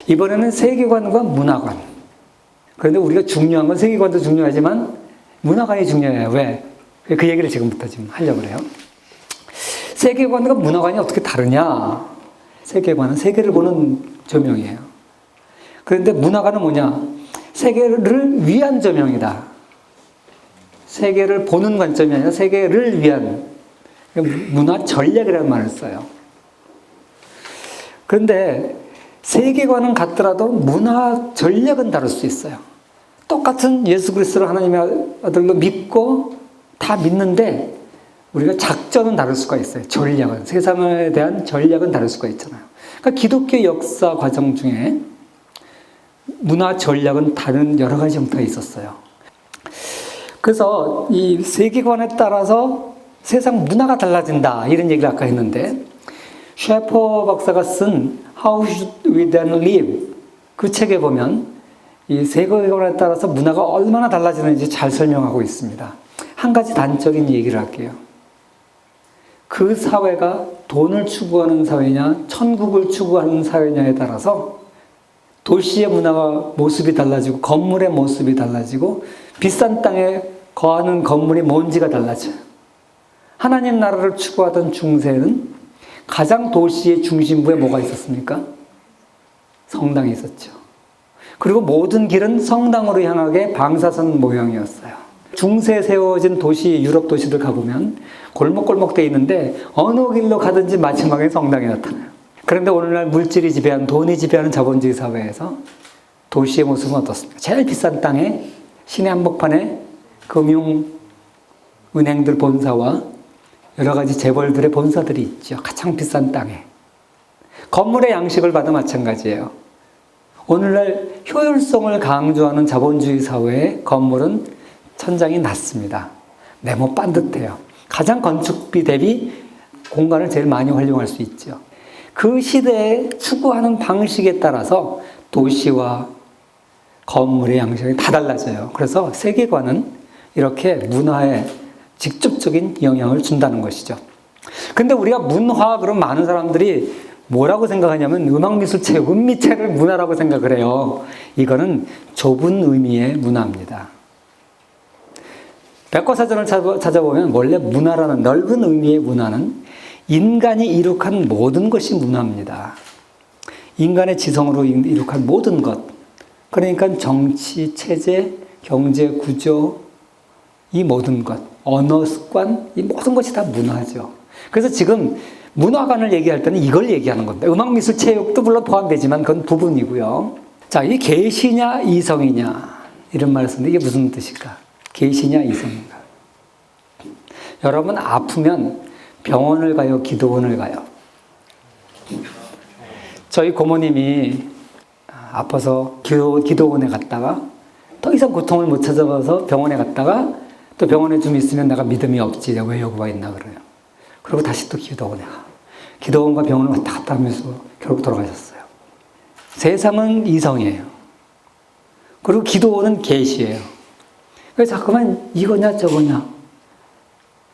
이번에는 세계관과 문화관. 그런데 우리가 중요한 건 세계관도 중요하지만 문화관이 중요해요. 왜? 그 얘기를 지금부터 지금 하려고 그래요. 세계관과 문화관이 어떻게 다르냐? 세계관은 세계를 보는 조명이에요. 그런데 문화관은 뭐냐? 세계를 위한 조명이다. 세계를 보는 관점이 아니라 세계를 위한 문화 전략이라는 말을 써요. 그런데 세계관은 같더라도 문화 전략은 다를 수 있어요. 똑같은 예수 그리스도를 하나님의 아들로 믿고 다 믿는데 우리가 작전은 다를 수가 있어요. 전략은. 세상에 대한 전략은 다를 수가 있잖아요. 그러니까 기독교 역사 과정 중에 문화 전략은 다른 여러 가지 형태가 있었어요. 그래서 이 세계관에 따라서 세상 문화가 달라진다. 이런 얘기를 아까 했는데 셰퍼 박사가 쓴 How Should We Then Live? 그 책에 보면 이 세계관에 따라서 문화가 얼마나 달라지는지 잘 설명하고 있습니다. 한 가지 단적인 얘기를 할게요. 그 사회가 돈을 추구하는 사회냐, 천국을 추구하는 사회냐에 따라서 도시의 문화가 모습이 달라지고 건물의 모습이 달라지고 비싼 땅에 거하는 건물이 뭔지가 달라져요. 하나님 나라를 추구하던 중세는 가장 도시의 중심부에 뭐가 있었습니까? 성당이 있었죠. 그리고 모든 길은 성당으로 향하게 방사선 모형이었어요. 중세에 세워진 도시, 유럽 도시들 가보면 골목골목 돼 있는데 어느 길로 가든지 마지막에 성당이 나타나요. 그런데 오늘날 물질이 지배하는, 돈이 지배하는 자본주의 사회에서 도시의 모습은 어떻습니까? 제일 비싼 땅에 시내 한복판에 금융 은행들 본사와 여러 가지 재벌들의 본사들이 있죠. 가장 비싼 땅에. 건물의 양식을 봐도 마찬가지예요. 오늘날 효율성을 강조하는 자본주의 사회의 건물은 천장이 낮습니다. 네모 반듯해요. 가장 건축비 대비 공간을 제일 많이 활용할 수 있죠. 그 시대에 추구하는 방식에 따라서 도시와 건물의 양식이 다 달라져요. 그래서 세계관은 이렇게 문화에 직접적인 영향을 준다는 것이죠. 근데 우리가 문화, 그럼 많은 사람들이 뭐라고 생각하냐면 음악미술체육, 음미체를 문화라고 생각을 해요. 이거는 좁은 의미의 문화입니다. 백과사전을 찾아보면 원래 문화라는 넓은 의미의 문화는 인간이 이룩한 모든 것이 문화입니다. 인간의 지성으로 이룩한 모든 것. 그러니까 정치, 체제, 경제, 구조, 이 모든 것, 언어, 습관, 이 모든 것이 다 문화죠. 그래서 지금 문화관을 얘기할 때는 이걸 얘기하는 겁니다. 음악미술 체육도 물론 포함되지만 그건 부분이고요. 자, 이게 계시냐 이성이냐 이런 말을 쓰는데 이게 무슨 뜻일까? 계시냐 이성인가? 여러분 아프면 병원을 가요, 기도원을 가요? 저희 고모님이 아파서 기도원에 갔다가 더 이상 고통을 못 찾아봐서 병원에 갔다가 또 병원에 좀 있으면 내가 믿음이 없지. 왜 여기 와 있나 그래요. 그리고 다시 또 기도원에 가. 기도원과 병원을 왔다 갔다 하면서 결국 돌아가셨어요. 세상은 이성이에요. 그리고 기도원은 계시예요. 그래서 자꾸만 이거냐 저거냐.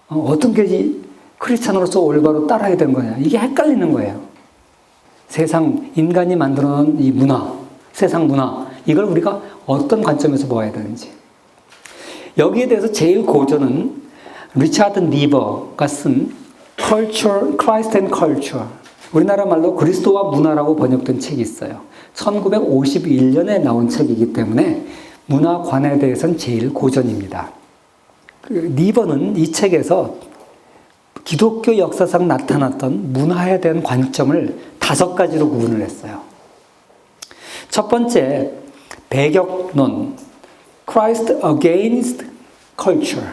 어떤 게 크리스찬으로서 올바로 따라야 되는 거냐. 이게 헷갈리는 거예요. 세상, 인간이 만들어 놓은 이 문화, 세상 문화, 이걸 우리가 어떤 관점에서 보아야 되는지. 여기에 대해서 제일 고전은 리차드 니버가 쓴 Culture, Christ and Culture. 우리나라 말로 그리스도와 문화라고 번역된 책이 있어요. 1951년에 나온 책이기 때문에 문화관에 대해서는 제일 고전입니다. 니버는 이 책에서 기독교 역사상 나타났던 문화에 대한 관점을 5가지로 구분을 했어요. 첫 번째, 배격론, Christ against culture.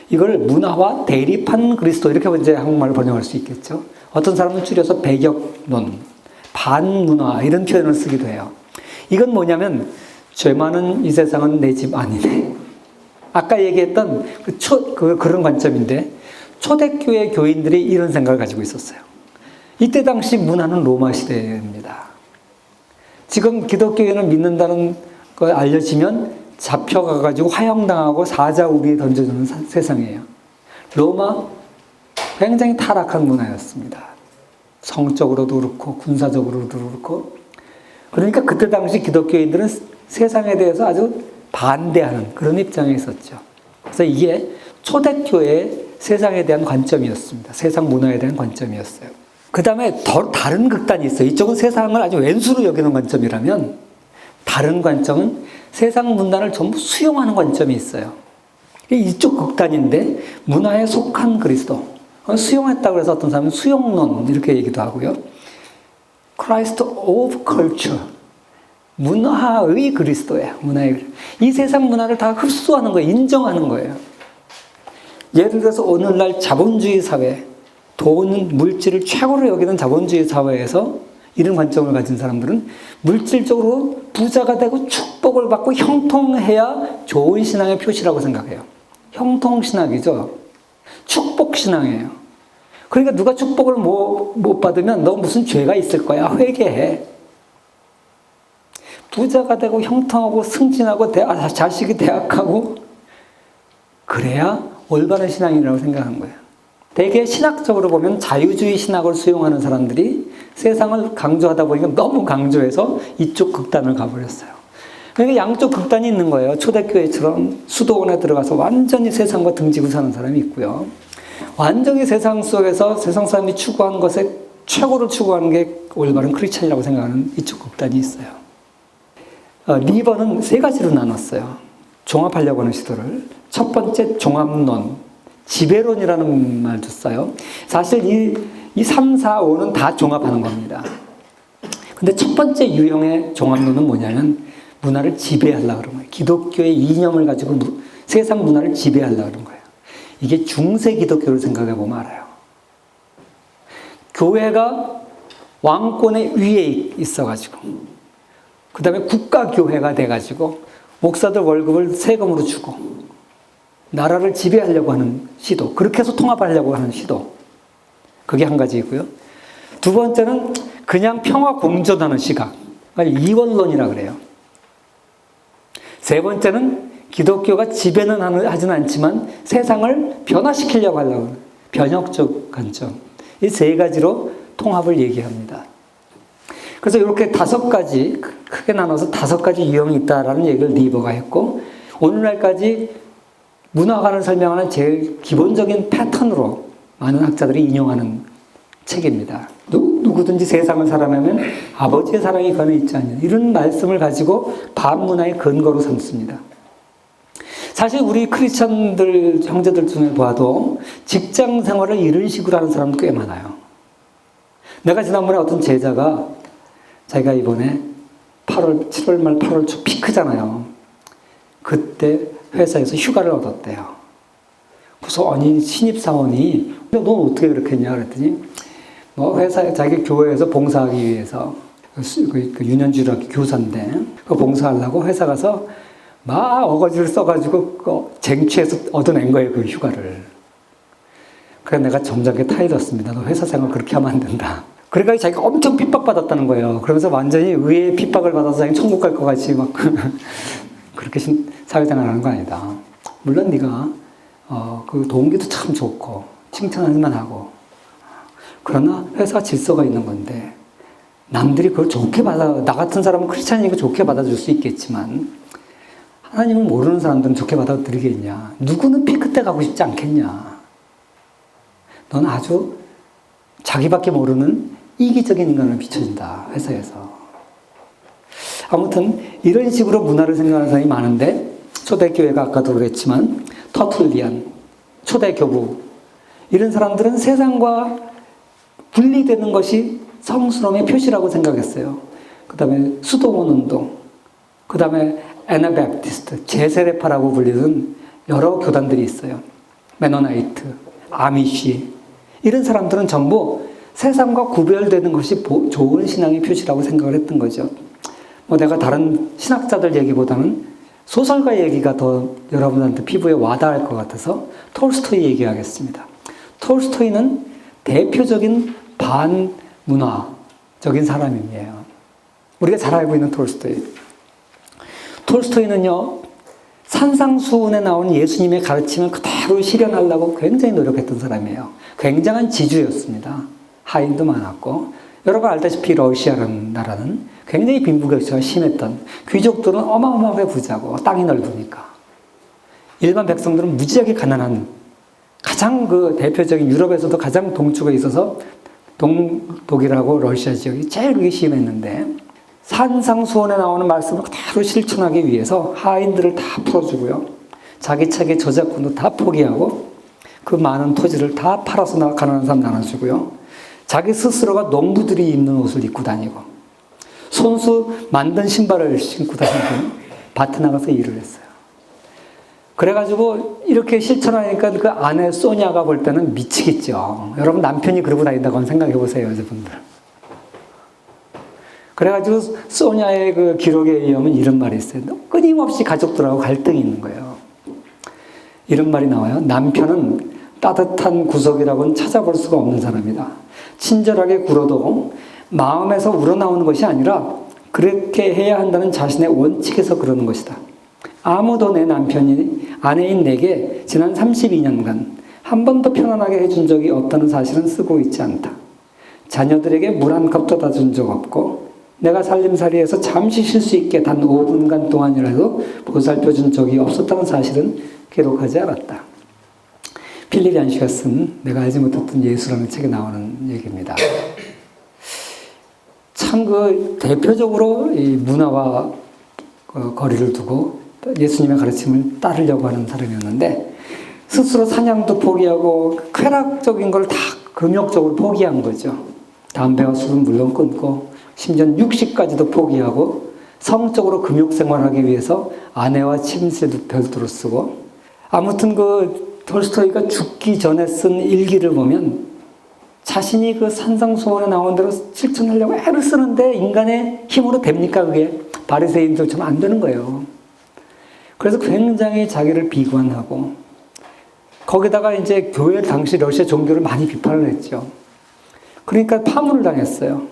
이걸 문화와 대립한 그리스도, 이렇게 이제 한국말로 번역할 수 있겠죠. 어떤 사람은 줄여서 배격론, 반문화 이런 표현을 쓰기도 해요. 이건 뭐냐면 죄 많은 이 세상은 내 집 아니네. 아까 얘기했던 그런 관점인데 초대교회 교인들이 이런 생각을 가지고 있었어요. 이때 당시 문화는 로마 시대입니다. 지금 기독교인을 믿는다는 걸 알려지면 잡혀가가지고 화형당하고 사자우리에 던져주는 세상이에요. 로마 굉장히 타락한 문화였습니다. 성적으로도 그렇고 군사적으로도 그렇고. 그러니까 그때 당시 기독교인들은 세상에 대해서 아주 반대하는 그런 입장에 있었죠. 그래서 이게 초대교회의 세상에 대한 관점이었습니다. 세상 문화에 대한 관점이었어요. 그 다음에 더 다른 극단이 있어요. 이쪽은 세상을 아주 왼수로 여기는 관점이라면 다른 관점은 세상 문화를 전부 수용하는 관점이 있어요. 이쪽 극단인데 문화에 속한 그리스도. 수용했다고 해서 어떤 사람은 수용론 이렇게 얘기도 하고요. Christ of culture. 문화의 그리스도예요. 이 세상 문화를 다 흡수하는 거예요. 인정하는 거예요. 예를 들어서 오늘날 자본주의 사회, 돈, 물질을 최고로 여기는 자본주의 사회에서 이런 관점을 가진 사람들은 물질적으로 부자가 되고 축복을 받고 형통해야 좋은 신앙의 표시라고 생각해요. 형통신학이죠. 축복신앙이에요. 그러니까 누가 축복을 못 받으면 너 무슨 죄가 있을 거야. 회개해. 부자가 되고 형통하고 승진하고 자식이 대학하고 그래야 올바른 신앙이라고 생각하는 거예요. 되게 신학적으로 보면 자유주의 신학을 수용하는 사람들이 세상을 강조하다 보니까 너무 강조해서 이쪽 극단을 가버렸어요. 그러니까 양쪽 극단이 있는 거예요. 초대교회처럼 수도원에 들어가서 완전히 세상과 등지고 사는 사람이 있고요. 완전히 세상 속에서 세상 사람이 추구하는 것에 최고를 추구하는 게 올바른 크리스찬이라고 생각하는 이쪽 극단이 있어요. 리버는 세 가지로 나눴어요. 종합하려고 하는 시도를. 첫 번째 종합론, 지배론이라는 말도 써요. 사실 이 3, 4, 5는 다 종합하는 겁니다. 근데 첫 번째 유형의 종합론은 뭐냐면 문화를 지배하려고 그런 거예요. 기독교의 이념을 가지고 세상 문화를 지배하려고 그런 거예요. 이게 중세 기독교를 생각해 보면 알아요. 교회가 왕권의 위에 있어가지고 그 다음에 국가교회가 돼가지고 목사들 월급을 세금으로 주고 나라를 지배하려고 하는 시도, 그렇게 해서 통합하려고 하는 시도, 그게 한 가지이고요. 두 번째는 그냥 평화 공존하는 시각, 이원론이라 그래요. 세 번째는 기독교가 지배는 하지는 않지만 세상을 변화시키려고 하려고 하는 변혁적 관점, 이 세 가지로 통합을 얘기합니다. 그래서 이렇게 다섯 가지, 크게 나눠서 다섯 가지 유형이 있다라는 얘기를 리버가 했고, 오늘날까지 문화관을 설명하는 제일 기본적인 패턴으로 많은 학자들이 인용하는 책입니다. 누구든지 세상을 사랑하면 아버지의 사랑이 그 안에 있지 않냐. 이런 말씀을 가지고 반문화의 근거로 삼습니다. 사실 우리 크리스천들, 형제들 중에 봐도 직장 생활을 이런 식으로 하는 사람도 꽤 많아요. 내가 지난번에 어떤 제자가 자기가 이번에 7월 말 8월 초 피크잖아요. 그때 회사에서 휴가를 얻었대요. 그래서 아니 신입사원이 너 어떻게 그렇게 했냐 그랬더니 뭐 회사에 자기 교회에서 봉사하기 위해서 그 유년주일학교 교사인데 그 봉사하려고 회사 가서 막 어거지를 써가지고 쟁취해서 얻어낸 거예요, 그 휴가를. 그래서 내가 점잖게 타일렀습니다. 너 회사 생활 그렇게 하면 안 된다. 그러니까 자기가 엄청 핍박받았다는 거예요. 그러면서 완전히 의의 핍박을 받아서 자기 천국 갈 것 같이 막 그렇게 사회생활 하는 거 아니다. 물론 네가 그 동기도 참 좋고 칭찬하기만 하고, 그러나 회사 질서가 있는 건데 남들이 그걸 좋게 나 같은 사람은 크리스찬이니까 좋게 받아줄 수 있겠지만 하나님을 모르는 사람들은 좋게 받아들이겠냐. 누구는 피크 때 가고 싶지 않겠냐. 넌 아주 자기밖에 모르는 이기적인 인간을 비춰준다, 회사에서. 아무튼 이런 식으로 문화를 생각하는 사람이 많은데, 초대교회가 아까도 그랬지만 터툴리안, 초대교부, 이런 사람들은 세상과 분리되는 것이 성스러움의 표시라고 생각했어요. 그 다음에 수도원 운동, 그 다음에 애나베프티스트, 제세례파라고 불리는 여러 교단들이 있어요. 메노나이트, 아미쉬, 이런 사람들은 전부 세상과 구별되는 것이 좋은 신앙의 표시라고 생각을 했던 거죠. 뭐 내가 다른 신학자들 얘기보다는 소설가 얘기가 더 여러분한테 피부에 와닿을 것 같아서 톨스토이 얘기하겠습니다. 톨스토이는 대표적인 반문화적인 사람이에요. 우리가 잘 알고 있는 톨스토이. 톨스토이는요, 산상수훈에 나온 예수님의 가르침을 그대로 실현하려고 굉장히 노력했던 사람이에요. 굉장한 지주였습니다. 하인도 많았고 여러분 알다시피 러시아라는 나라는 굉장히 빈부격차가 심했던, 귀족들은 어마어마하게 부자고 땅이 넓으니까 일반 백성들은 무지하게 가난한, 가장 그 대표적인 유럽에서도 가장 동쪽에 있어서 동독일하고 러시아 지역이 제일 그게 심했는데, 산상수훈에 나오는 말씀을 그대로 실천하기 위해서 하인들을 다 풀어주고요, 자기 책의 저작권도 다 포기하고 그 많은 토지를 다 팔아서 가난한 사람 나눠주고요, 자기 스스로가 농부들이 입는 옷을 입고 다니고 손수 만든 신발을 신고 다니고 밭에 나가서 일을 했어요. 그래가지고 이렇게 실천하니까 그 아내 소냐가 볼 때는 미치겠죠. 여러분 남편이 그러고 다닌다고 생각해 보세요, 여자분들. 그래가지고 소냐의 그 기록에 의하면 이런 말이 있어요. 끊임없이 가족들하고 갈등이 있는 거예요. 이런 말이 나와요. 남편은 따뜻한 구석이라고는 찾아볼 수가 없는 사람이다. 친절하게 굴어도 마음에서 우러나오는 것이 아니라 그렇게 해야 한다는 자신의 원칙에서 그러는 것이다. 아무도 내 남편이 아내인 내게 지난 32년간 한 번도 편안하게 해준 적이 없다는 사실은 쓰고 있지 않다. 자녀들에게 물 한 컵도 다 준 적 없고 내가 살림살이에서 잠시 쉴 수 있게 단 5분간 동안이라도 보살펴 준 적이 없었다는 사실은 기록하지 않았다. 필립 얀시가 쓴 내가 알지 못했던 예수라는 책에 나오는 얘기입니다. 참 그 대표적으로 이 문화와 거리를 두고 예수님의 가르침을 따르려고 하는 사람이었는데, 스스로 사냥도 포기하고 쾌락적인 걸 다 금욕적으로 포기한 거죠. 담배와 술은 물론 끊고 심지어 육식까지도 포기하고 성적으로 금욕 생활하기 위해서 아내와 침실도 별도로 쓰고, 아무튼 그 톨스토이가 죽기 전에 쓴 일기를 보면 자신이 그 산상수훈에 나온 대로 실천하려고 애를 쓰는데 인간의 힘으로 됩니까? 그게 바리새인들처럼 안 되는 거예요. 그래서 굉장히 자기를 비관하고, 거기다가 이제 교회 당시 러시아 종교를 많이 비판을 했죠. 그러니까 파문을 당했어요.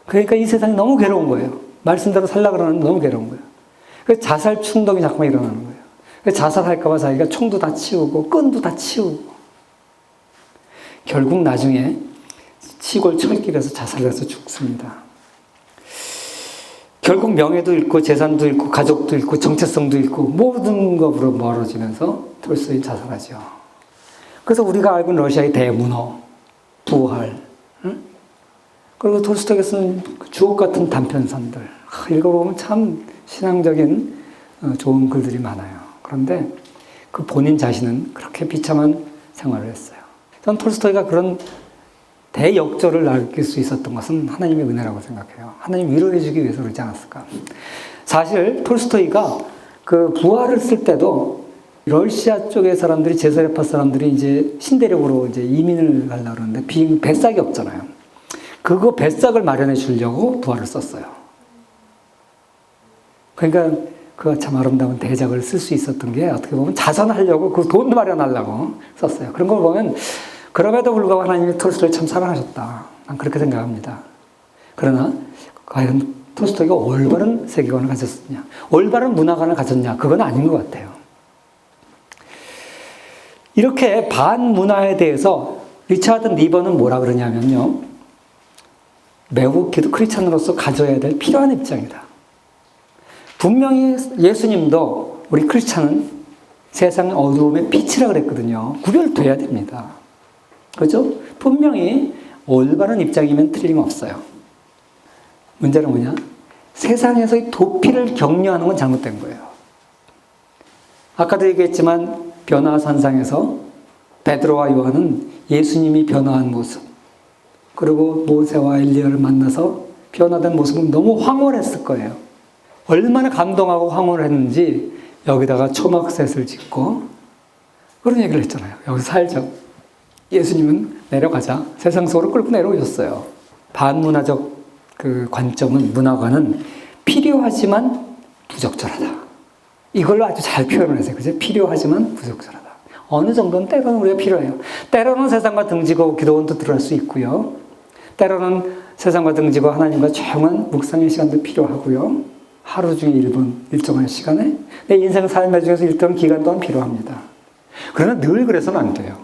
그러니까 이 세상이 너무 괴로운 거예요. 말씀대로 살려고 그러는데 너무 괴로운 거예요. 그래서 자살 충동이 자꾸만 일어나는 거예요. 그래서 자살할까봐 자기가 총도 다 치우고 끈도 다 치우고, 결국 나중에 시골 철길에서 자살해서 죽습니다. 결국 명예도 잃고 재산도 잃고 가족도 잃고 정체성도 잃고 모든 것으로 멀어지면서 톨스토이 자살하죠. 그래서 우리가 알고 있는 러시아의 대문호, 부활, 응? 그리고 톨스토이가 쓴 주옥 같은 단편선들, 읽어보면 참 신앙적인 좋은 글들이 많아요. 그런데 그 본인 자신은 그렇게 비참한 생활을 했어요. 전 톨스토이가 그런 대역절을 남길 수 있었던 것은 하나님의 은혜라고 생각해요. 하나님 위로해 주기 위해서 그러지 않았을까. 사실 톨스토이가 그 부활을 쓸 때도 러시아 쪽의 사람들이, 제자레파 사람들이 이제 신대륙으로 이제 이민을 가려고 그러는데 뱃삭이 없잖아요. 그거 뱃삭을 마련해 주려고 부활을 썼어요. 그러니까 그 참 아름다운 대작을 쓸 수 있었던 게 어떻게 보면 자선하려고, 그 돈 마련하려고 썼어요. 그런 걸 보면 그럼에도 불구하고 하나님이 톨스토이를 참 사랑하셨다. 난 그렇게 생각합니다. 그러나 과연 톨스토이가 올바른 세계관을 가졌느냐, 올바른 문화관을 가졌냐, 그건 아닌 것 같아요. 이렇게 반문화에 대해서 리차드 니번은 뭐라 그러냐면요, 매우 크리스찬으로서 가져야 될 필요한 입장이다. 분명히 예수님도 우리 크리스찬은 세상의 어두움의 빛이라 그랬거든요. 구별돼야 됩니다. 그죠? 분명히 올바른 입장이면 틀림없어요. 문제는 뭐냐? 세상에서의 도피를 격려하는 건 잘못된 거예요. 아까도 얘기했지만 변화산상에서 베드로와 요한은 예수님이 변화한 모습, 그리고 모세와 엘리야를 만나서 변화된 모습은 너무 황홀했을 거예요. 얼마나 감동하고 황홀을 했는지 여기다가 초막셋을 짓고 그런 얘기를 했잖아요. 여기서 살죠. 예수님은 내려가자 세상 속으로 끌고 내려오셨어요. 반문화적 그 관점은, 문화관은 필요하지만 부적절하다. 이걸로 아주 잘 표현을 했어요. 그죠? 필요하지만 부적절하다. 어느 정도는 때로는 우리가 필요해요. 때로는 세상과 등지고 기도원도 들어갈 수 있고요. 때로는 세상과 등지고 하나님과 조용한 묵상의 시간도 필요하고요. 하루 중에 1분 일정한 시간에 내 인생 삶의 중에서 일정 기간 동안 필요합니다. 그러나 늘 그래서는 안 돼요.